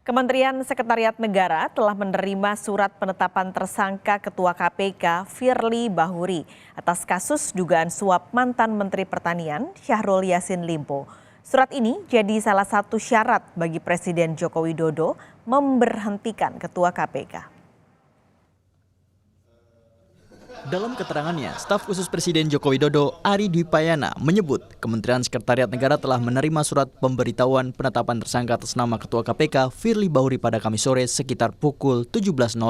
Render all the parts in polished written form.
Kementerian Sekretariat Negara telah menerima surat penetapan tersangka Ketua KPK Firly Bahuri atas kasus dugaan suap mantan Menteri Pertanian Syahrul Yassin Limpo. Surat ini jadi salah satu syarat bagi Presiden Joko Widodo memberhentikan Ketua KPK. Dalam keterangannya, staf khusus Presiden Joko Widodo, Ari Dwi Payana, menyebut Kementerian Sekretariat Negara telah menerima surat pemberitahuan penetapan tersangka atas nama Ketua KPK Firly Bahuri pada Kamis sore sekitar pukul 17.00.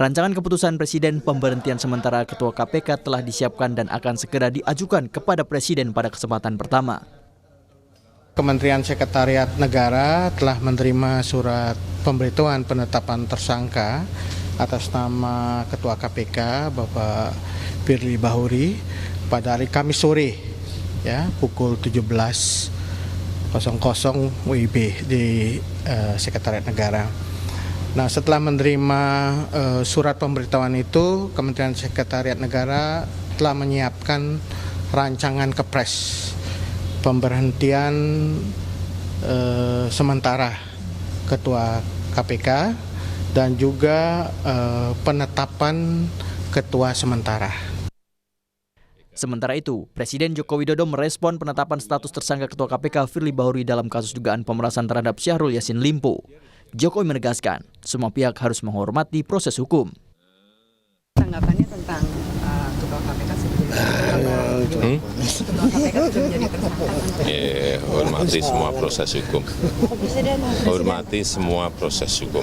Rancangan keputusan Presiden pemberhentian sementara Ketua KPK telah disiapkan dan akan segera diajukan kepada Presiden pada kesempatan pertama. Kementerian Sekretariat Negara telah menerima surat pemberitahuan penetapan tersangka atas nama Ketua KPK Bapak Firly Bahuri pada hari Kamis sore ya pukul 17.00 WIB di Sekretariat Negara. Nah, setelah menerima surat pemberitahuan itu, Kementerian Sekretariat Negara telah menyiapkan rancangan kepres pemberhentian sementara Ketua KPK dan juga penetapan ketua sementara. Sementara itu, Presiden Joko Widodo merespon penetapan status tersangka Ketua KPK Firly Bahuri dalam kasus dugaan pemerasan terhadap Syahrul Yassin Limpo. Jokowi menegaskan, semua pihak harus menghormati proses hukum. Tanggapannya tentang Ketua KPK menjadi tersangka. Hormati semua proses hukum. Hormati semua proses hukum.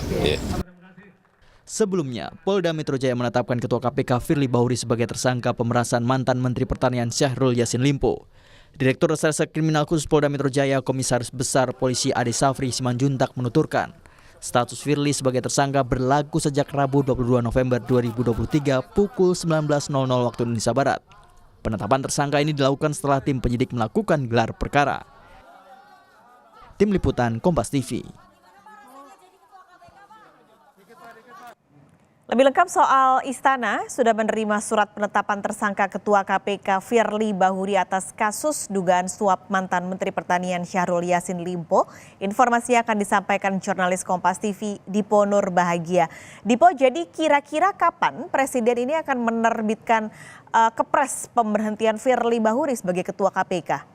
Sebelumnya, Polda Metro Jaya menetapkan Ketua KPK Firly Bahuri sebagai tersangka pemerasan mantan Menteri Pertanian Syahrul Yassin Limpo. Direktur Reserse Kriminal Khusus Polda Metro Jaya Komisaris Besar Polisi Ade Safri Simanjuntak menuturkan, status Firly sebagai tersangka berlaku sejak Rabu 22 November 2023 pukul 19.00 waktu Indonesia Barat. Penetapan tersangka ini dilakukan setelah tim penyidik melakukan gelar perkara. Tim Liputan Kompas TV. Lebih lengkap soal Istana sudah menerima surat penetapan tersangka Ketua KPK Firly Bahuri atas kasus dugaan suap mantan Menteri Pertanian Syahrul Yassin Limpo. Informasinya akan disampaikan jurnalis Kompas TV Dipo Nur Bahagia. Dipo, jadi kira-kira kapan Presiden ini akan menerbitkan kepres pemberhentian Firly Bahuri sebagai Ketua KPK?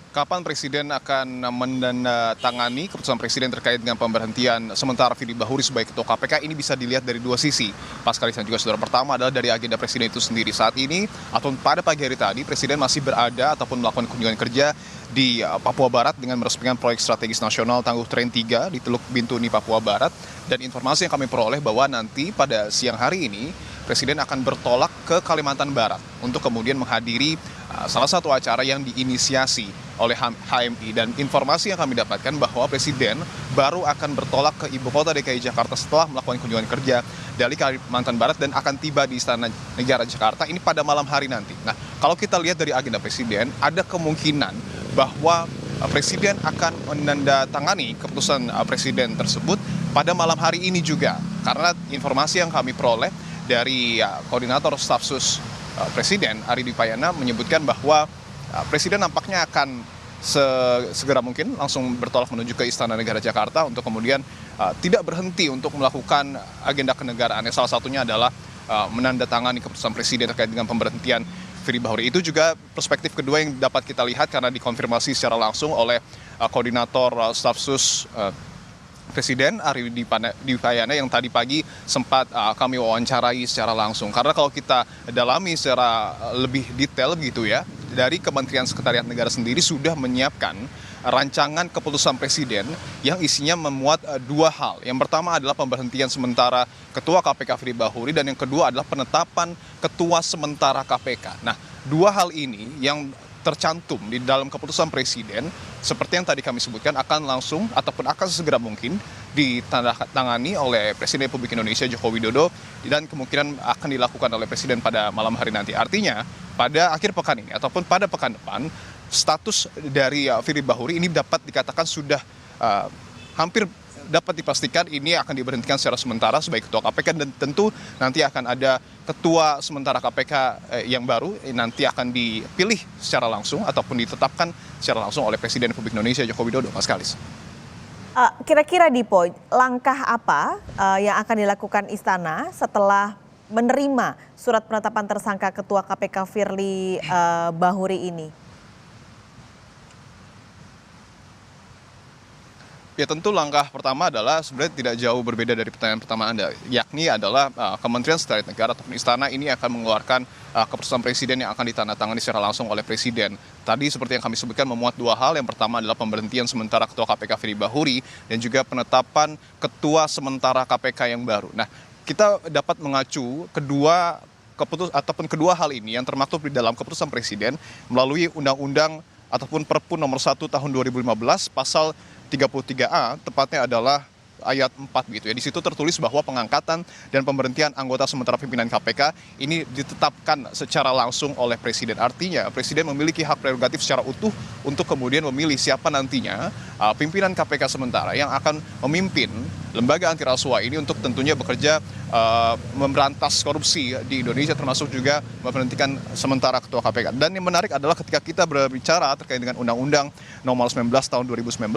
Kapan Presiden akan menandatangani keputusan Presiden terkait dengan pemberhentian sementara Firly Bahuri sebagai Ketua KPK ini bisa dilihat dari dua sisi. Pas kali dan juga saudara, pertama adalah dari agenda Presiden itu sendiri. Saat ini atau pada pagi hari tadi Presiden masih berada ataupun melakukan kunjungan kerja di Papua Barat dengan meresmikan proyek strategis nasional Tangguh Tren 3 di Teluk Bintuni, Papua Barat. Dan informasi yang kami peroleh bahwa nanti pada siang hari ini Presiden akan bertolak ke Kalimantan Barat untuk kemudian menghadiri salah satu acara yang diinisiasi oleh HMI. Dan informasi yang kami dapatkan bahwa Presiden baru akan bertolak ke ibu kota DKI Jakarta setelah melakukan kunjungan kerja dari Kalimantan Barat dan akan tiba di Istana Negara Jakarta ini pada malam hari nanti. Nah, kalau kita lihat dari agenda Presiden, ada kemungkinan bahwa Presiden akan menandatangani keputusan Presiden tersebut pada malam hari ini juga. Karena informasi yang kami peroleh dari Koordinator Staf Sus Presiden Ari Dwi Payana menyebutkan bahwa Presiden nampaknya akan segera mungkin langsung bertolak menuju ke Istana Negara Jakarta untuk kemudian tidak berhenti untuk melakukan agenda kenegaraan. Salah satunya adalah menandatangani keputusan Presiden terkait dengan pemberhentian Firly Bahuri. Itu juga perspektif kedua yang dapat kita lihat karena dikonfirmasi secara langsung oleh Koordinator Staf Sus Presiden Ari Dwi Payana yang tadi pagi sempat kami wawancarai secara langsung. Karena kalau kita dalami secara lebih detail begitu ya, dari Kementerian Sekretariat Negara sendiri sudah menyiapkan rancangan keputusan Presiden yang isinya memuat dua hal. Yang pertama adalah pemberhentian sementara Ketua KPK Firly Bahuri dan yang kedua adalah penetapan Ketua sementara KPK. Nah, dua hal ini yang tercantum di dalam keputusan Presiden seperti yang tadi kami sebutkan akan langsung ataupun akan sesegera mungkin ditandatangani oleh Presiden Republik Indonesia Joko Widodo dan kemungkinan akan dilakukan oleh Presiden pada malam hari nanti. Artinya pada akhir pekan ini ataupun pada pekan depan status dari Firly Bahuri ini dapat dikatakan sudah hampir dapat dipastikan ini akan diberhentikan secara sementara sebagai ketua KPK, dan tentu nanti akan ada ketua sementara KPK yang baru nanti akan dipilih secara langsung ataupun ditetapkan secara langsung oleh Presiden Republik Indonesia Joko Widodo, Mas Kalis. Kira-kira Dipo, langkah apa yang akan dilakukan Istana setelah menerima surat penetapan tersangka Ketua KPK Firly Bahuri ini? Ya tentu langkah pertama adalah sebenarnya tidak jauh berbeda dari pertanyaan pertama Anda, yakni adalah Kementerian Sekretariat Negara ataupun Istana ini akan mengeluarkan keputusan Presiden yang akan ditandatangani secara langsung oleh Presiden. Tadi seperti yang kami sebutkan memuat dua hal, yang pertama adalah pemberhentian sementara Ketua KPK Firly Bahuri dan juga penetapan Ketua sementara KPK yang baru. Nah, kita dapat mengacu kedua hal ini yang termaktub di dalam keputusan Presiden melalui Undang-Undang ataupun Perpu nomor 1 tahun 2015 pasal 33A, tepatnya adalah ayat 4 gitu ya. Di situ tertulis bahwa pengangkatan dan pemberhentian anggota sementara pimpinan KPK ini ditetapkan secara langsung oleh Presiden. Artinya Presiden memiliki hak prerogatif secara utuh untuk kemudian memilih siapa nantinya pimpinan KPK sementara yang akan memimpin lembaga anti rasuah ini untuk tentunya bekerja memberantas korupsi di Indonesia, termasuk juga memberhentikan sementara ketua KPK. Dan yang menarik adalah ketika kita berbicara terkait dengan Undang-Undang nomor 19 tahun 2019,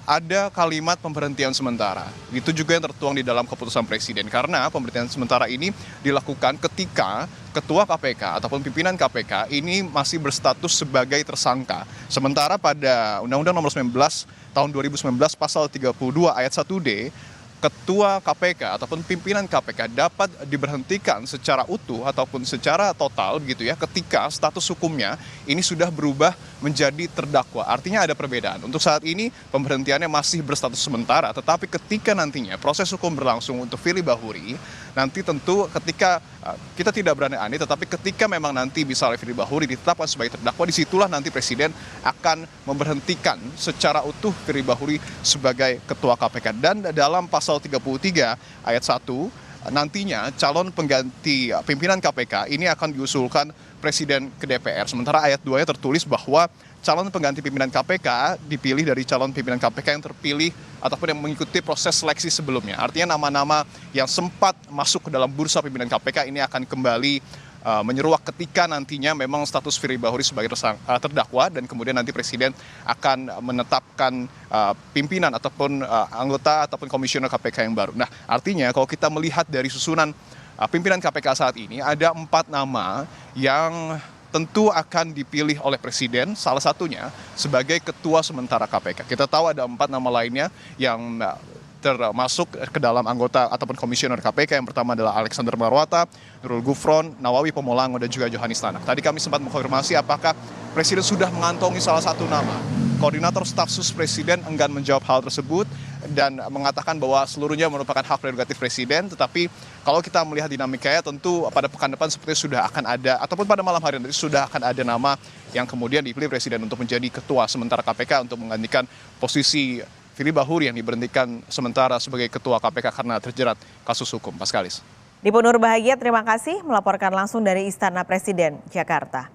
ada kalimat pemberhentian sementara. Itu juga yang tertuang di dalam keputusan Presiden. Karena pemberhentian sementara ini dilakukan ketika Ketua KPK ataupun pimpinan KPK ini masih berstatus sebagai tersangka. Sementara pada Undang-Undang nomor 19 tahun 2019 pasal 32 ayat 1D, Ketua KPK ataupun pimpinan KPK dapat diberhentikan secara utuh ataupun secara total begitu ya ketika status hukumnya ini sudah berubah menjadi terdakwa. Artinya ada perbedaan. Untuk saat ini pemberhentiannya masih berstatus sementara, tetapi ketika nantinya proses hukum berlangsung untuk Firly Bahuri, nanti tentu ketika kita tidak berani-ani, tetapi ketika memang nanti misalnya Firly Bahuri ditetapkan sebagai terdakwa, disitulah nanti Presiden akan memberhentikan secara utuh Firly Bahuri sebagai Ketua KPK. Dan dalam pasal 33 ayat 1, nantinya calon pengganti pimpinan KPK ini akan diusulkan Presiden ke DPR. Sementara ayat 2-nya tertulis bahwa calon pengganti pimpinan KPK dipilih dari calon pimpinan KPK yang terpilih ataupun yang mengikuti proses seleksi sebelumnya. Artinya nama-nama yang sempat masuk ke dalam bursa pimpinan KPK ini akan kembali menyeruak ketika nantinya memang status Firly Bahuri sebagai terdakwa, dan kemudian nanti Presiden akan menetapkan pimpinan ataupun anggota ataupun komisioner KPK yang baru. Nah, artinya kalau kita melihat dari susunan pimpinan KPK saat ini, ada 4 nama yang tentu akan dipilih oleh Presiden, salah satunya sebagai Ketua sementara KPK. Kita tahu ada 4 nama lainnya yang termasuk ke dalam anggota ataupun komisioner KPK. Yang pertama adalah Alexander Marwata, Nurul Gufron, Nawawi Pomolango, dan juga Johanis Tanak. Tadi kami sempat mengkonfirmasi apakah Presiden sudah mengantongi salah satu nama. Koordinator staf sus Presiden enggan menjawab hal tersebut dan mengatakan bahwa seluruhnya merupakan hak prerogatif Presiden. Tetapi kalau kita melihat dinamikanya, tentu pada pekan depan sepertinya sudah akan ada, ataupun pada malam hari nanti sudah akan ada nama yang kemudian dipilih Presiden untuk menjadi Ketua sementara KPK untuk menggantikan posisi Firly Bahuri yang diberhentikan sementara sebagai Ketua KPK karena terjerat kasus hukum. Pas Kalis. Dipo Nurbahagia, terima kasih melaporkan langsung dari Istana Presiden, Jakarta.